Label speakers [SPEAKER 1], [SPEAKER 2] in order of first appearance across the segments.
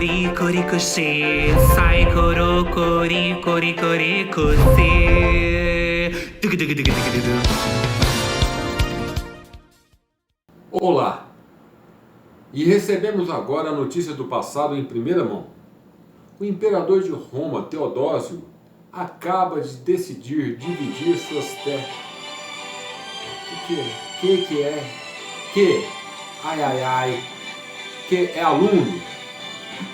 [SPEAKER 1] cori cori cochê, sai coro cori cori cori cochê.
[SPEAKER 2] Olá! E recebemos agora a notícia do passado em primeira mão. O imperador de Roma, Teodósio, acaba de decidir dividir suas terras. Que é? Que? Ai, ai, ai. Que é aluno?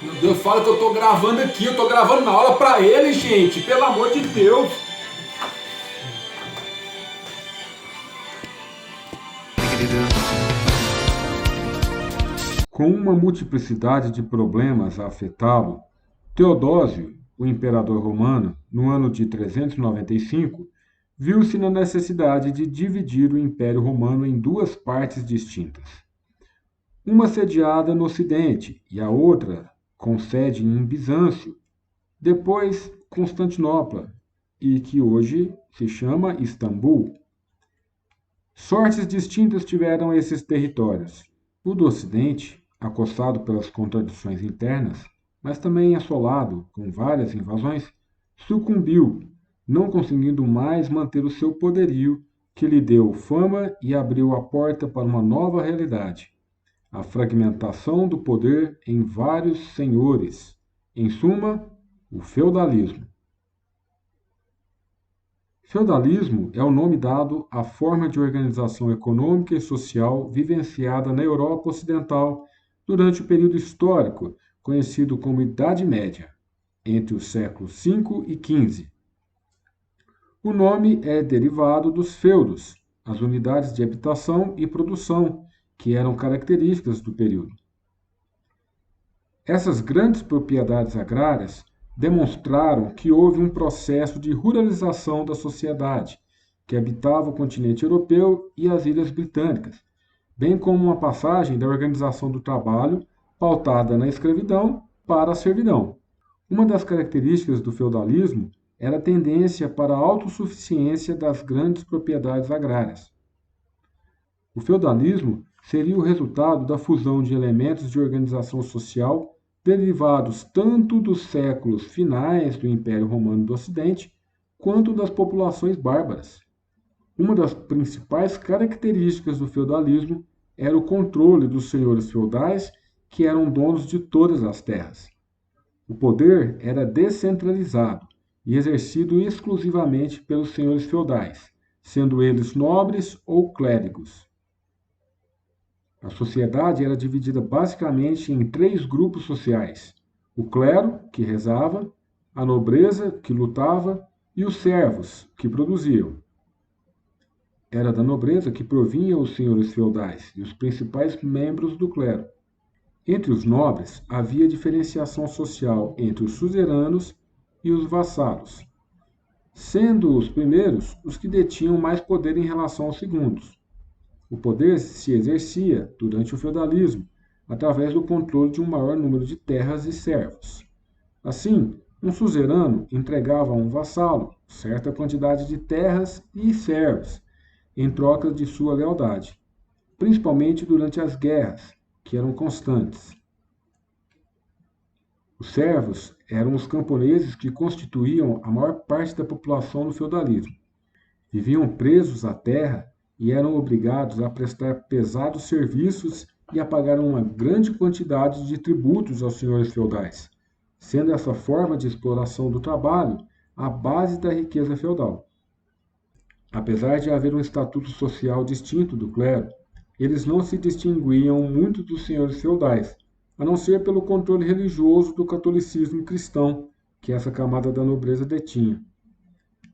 [SPEAKER 2] Meu Deus, fala que eu tô gravando aqui, eu tô gravando na aula pra ele, gente, pelo amor de Deus. Com uma multiplicidade de problemas a afetá-lo, Teodósio, o imperador romano, no ano de 395, viu-se na necessidade de dividir o Império Romano em duas partes distintas. Uma sediada no Ocidente e a outra com sede em Bizâncio, depois Constantinopla, e que hoje se chama Istambul. Sortes distintas tiveram esses territórios. O do Ocidente, acossado pelas contradições internas, mas também assolado com várias invasões, sucumbiu, não conseguindo mais manter o seu poderio, que lhe deu fama e abriu a porta para uma nova realidade: a fragmentação do poder em vários senhores. Em suma, o feudalismo. Feudalismo é o nome dado à forma de organização econômica e social vivenciada na Europa Ocidental durante o período histórico conhecido como Idade Média, entre os séculos V e XV. O nome é derivado dos feudos, as unidades de habitação e produção, que eram características do período. Essas grandes propriedades agrárias demonstraram que houve um processo de ruralização da sociedade, que habitava o continente europeu e as ilhas britânicas, bem como uma passagem da organização do trabalho pautada na escravidão para a servidão. Uma das características do feudalismo era a tendência para a autossuficiência das grandes propriedades agrárias. O feudalismo seria o resultado da fusão de elementos de organização social derivados tanto dos séculos finais do Império Romano do Ocidente, quanto das populações bárbaras. Uma das principais características do feudalismo era o controle dos senhores feudais, que eram donos de todas as terras. O poder era descentralizado e exercido exclusivamente pelos senhores feudais, sendo eles nobres ou clérigos. A sociedade era dividida basicamente em três grupos sociais: o clero, que rezava, a nobreza, que lutava, e os servos, que produziam. Era da nobreza que provinham os senhores feudais e os principais membros do clero. Entre os nobres havia diferenciação social entre os suzeranos e os vassalos, sendo os primeiros os que detinham mais poder em relação aos segundos. O poder se exercia, durante o feudalismo, através do controle de um maior número de terras e servos. Assim, um suzerano entregava a um vassalo certa quantidade de terras e servos, em troca de sua lealdade, principalmente durante as guerras, que eram constantes. Os servos eram os camponeses que constituíam a maior parte da população no feudalismo. Viviam presos à terra e eram obrigados a prestar pesados serviços e a pagar uma grande quantidade de tributos aos senhores feudais, sendo essa forma de exploração do trabalho a base da riqueza feudal. Apesar de haver um estatuto social distinto do clero, eles não se distinguiam muito dos senhores feudais, a não ser pelo controle religioso do catolicismo cristão que essa camada da nobreza detinha.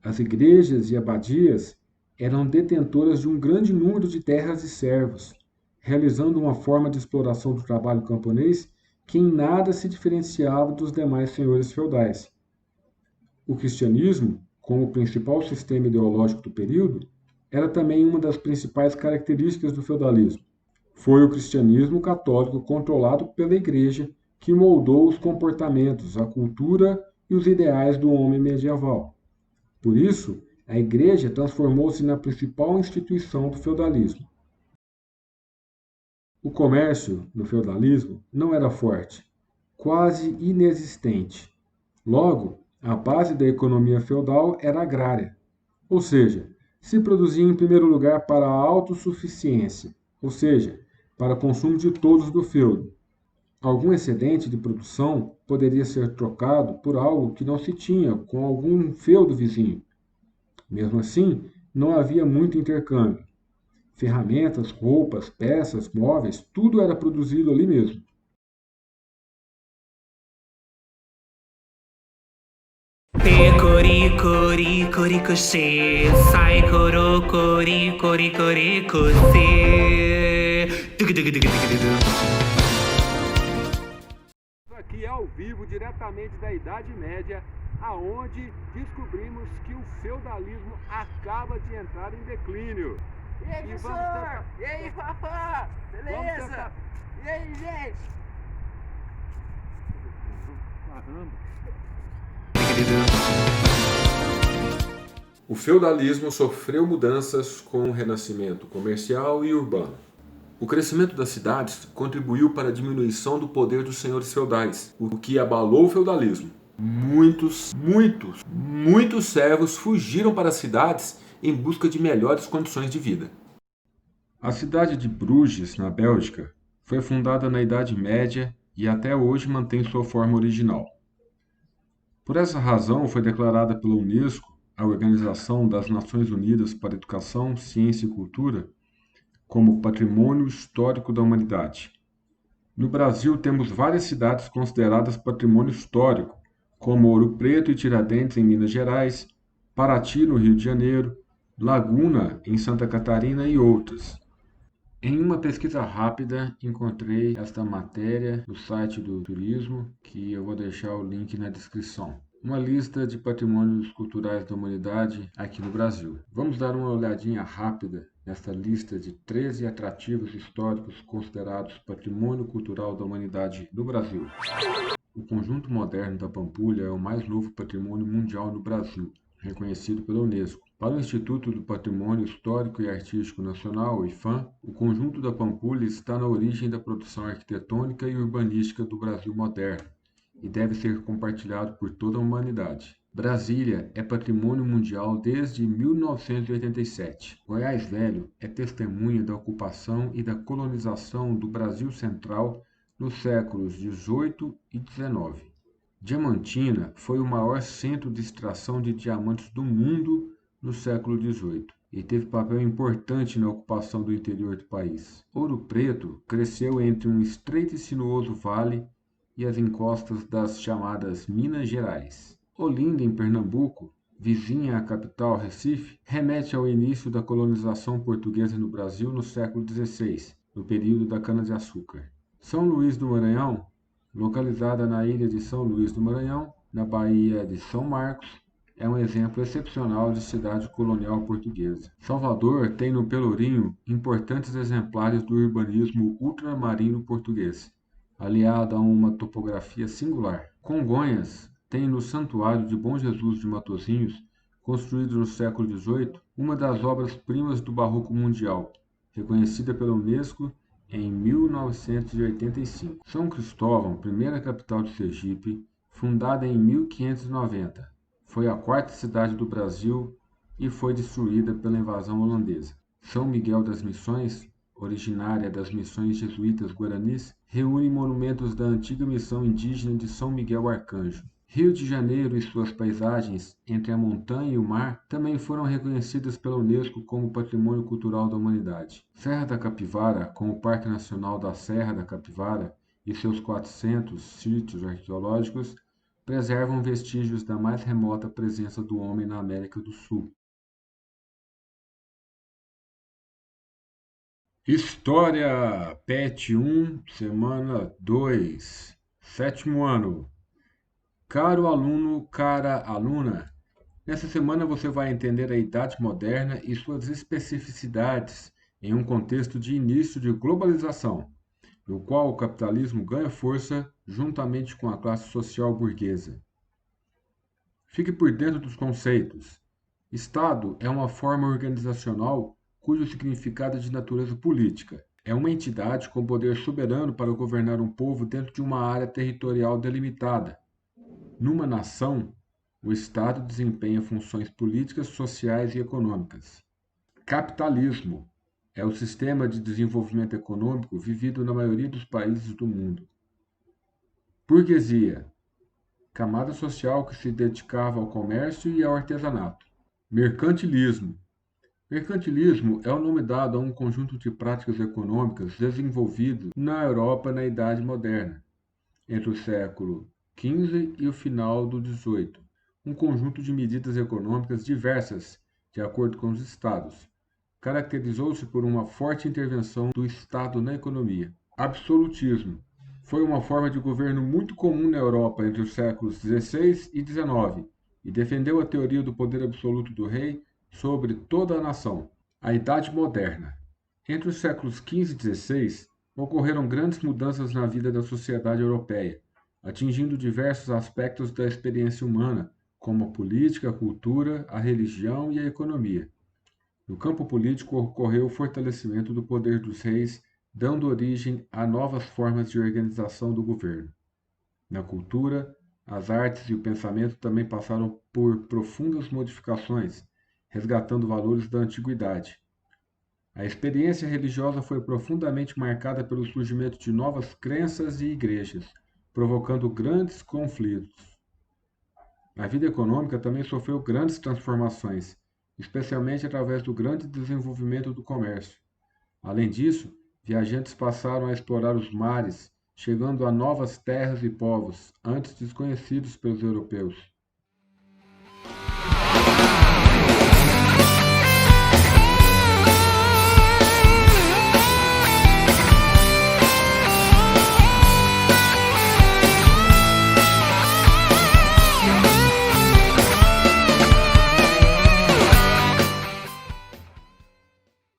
[SPEAKER 2] As igrejas e abadias eram detentoras de um grande número de terras e servos, realizando uma forma de exploração do trabalho camponês que em nada se diferenciava dos demais senhores feudais. O cristianismo, como principal sistema ideológico do período, era também uma das principais características do feudalismo. Foi o cristianismo católico controlado pela Igreja que moldou os comportamentos, a cultura e os ideais do homem medieval. Por isso, a Igreja transformou-se na principal instituição do feudalismo. O comércio, no feudalismo, não era forte. quase inexistente. Logo, a base da economia feudal era agrária, ou seja, se produzia em primeiro lugar para a autossuficiência, ou seja, para consumo de todos do feudo. Algum excedente de produção poderia ser trocado por algo que não se tinha com algum feudo vizinho. Mesmo assim, não havia muito intercâmbio. Ferramentas, roupas, peças, móveis, tudo era produzido ali mesmo.
[SPEAKER 1] Ricochet, sai corocoricosse.
[SPEAKER 2] Aqui é ao vivo, diretamente da Idade Média, aonde descobrimos que o feudalismo acaba de entrar em declínio.
[SPEAKER 3] E aí, professor? E aí, Fafá? Beleza? E aí, gente?
[SPEAKER 2] O feudalismo sofreu mudanças com o renascimento comercial e urbano. O crescimento das cidades contribuiu para a diminuição do poder dos senhores feudais, o que abalou o feudalismo. Muitos servos fugiram para as cidades em busca de melhores condições de vida. A cidade de Bruges, na Bélgica, foi fundada na Idade Média e até hoje mantém sua forma original. Por essa razão, foi declarada pela Unesco, a Organização das Nações Unidas para a Educação, Ciência e Cultura, como Patrimônio Histórico da Humanidade. No Brasil, temos várias cidades consideradas patrimônio histórico, como Ouro Preto e Tiradentes, em Minas Gerais, Paraty, no Rio de Janeiro, Laguna, em Santa Catarina e outras. Em uma pesquisa rápida, encontrei esta matéria no site do turismo, que eu vou deixar o link na descrição. Uma lista de patrimônios culturais da humanidade aqui no Brasil. Vamos dar uma olhadinha rápida nesta lista de 13 atrativos históricos considerados patrimônio cultural da humanidade no Brasil. O Conjunto Moderno da Pampulha é o mais novo patrimônio mundial no Brasil, reconhecido pela Unesco. Para o Instituto do Patrimônio Histórico e Artístico Nacional, o IPHAN, o Conjunto da Pampulha está na origem da produção arquitetônica e urbanística do Brasil moderno e deve ser compartilhado por toda a humanidade. Brasília é patrimônio mundial desde 1987. Goiás Velho é testemunha da ocupação e da colonização do Brasil Central nos séculos XVIII e XIX. Diamantina foi o maior centro de extração de diamantes do mundo no século XVIII e teve papel importante na ocupação do interior do país. Ouro Preto cresceu entre um estreito e sinuoso vale e as encostas das chamadas Minas Gerais. Olinda, em Pernambuco, vizinha à capital Recife, remete ao início da colonização portuguesa no Brasil no século XVI, no período da cana-de-açúcar. São Luís do Maranhão, localizada na ilha de São Luís do Maranhão, na Baía de São Marcos, é um exemplo excepcional de cidade colonial portuguesa. Salvador tem no Pelourinho importantes exemplares do urbanismo ultramarino português, aliado a uma topografia singular. Congonhas tem no Santuário de Bom Jesus de Matosinhos, construído no século XVIII, uma das obras-primas do Barroco mundial, reconhecida pela Unesco em 1985. São Cristóvão, primeira capital de Sergipe, fundada em 1590. Foi a quarta cidade do Brasil e foi destruída pela invasão holandesa. São Miguel das Missões, originária das missões jesuítas guaranis, reúne monumentos da antiga missão indígena de São Miguel Arcanjo. Rio de Janeiro e suas paisagens, entre a montanha e o mar, também foram reconhecidas pela Unesco como Patrimônio Cultural da Humanidade. Serra da Capivara, com o Parque Nacional da Serra da Capivara e seus 400 sítios arqueológicos, preservam vestígios da mais remota presença do homem na América do Sul. História PET 1, semana 2, sétimo ano. Caro aluno, cara aluna, nessa semana você vai entender a Idade Moderna e suas especificidades em um contexto de início de globalização, no qual o capitalismo ganha força juntamente com a classe social burguesa. Fique por dentro dos conceitos. Estado é uma forma organizacional cujo significado é de natureza política. É uma entidade com poder soberano para governar um povo dentro de uma área territorial delimitada. Numa nação, o Estado desempenha funções políticas, sociais e econômicas. Capitalismo é o sistema de desenvolvimento econômico vivido na maioria dos países do mundo. Burguesia, camada social que se dedicava ao comércio e ao artesanato. Mercantilismo. Mercantilismo é o nome dado a um conjunto de práticas econômicas desenvolvido na Europa na Idade Moderna, entre o século XV e o final do XVIII. Um conjunto de medidas econômicas diversas, de acordo com os estados. Caracterizou-se por uma forte intervenção do Estado na economia. Absolutismo. Foi uma forma de governo muito comum na Europa entre os séculos XVI e XIX e defendeu a teoria do poder absoluto do rei sobre toda a nação. A Idade Moderna. Entre os séculos XV e XVI, ocorreram grandes mudanças na vida da sociedade europeia, atingindo diversos aspectos da experiência humana, como a política, a cultura, a religião e a economia. No campo político ocorreu o fortalecimento do poder dos reis, dando origem a novas formas de organização do governo. Na cultura, as artes e o pensamento também passaram por profundas modificações, resgatando valores da antiguidade. A experiência religiosa foi profundamente marcada pelo surgimento de novas crenças e igrejas, provocando grandes conflitos. A vida econômica também sofreu grandes transformações, especialmente através do grande desenvolvimento do comércio. Além disso, viajantes passaram a explorar os mares, chegando a novas terras e povos, antes desconhecidos pelos europeus.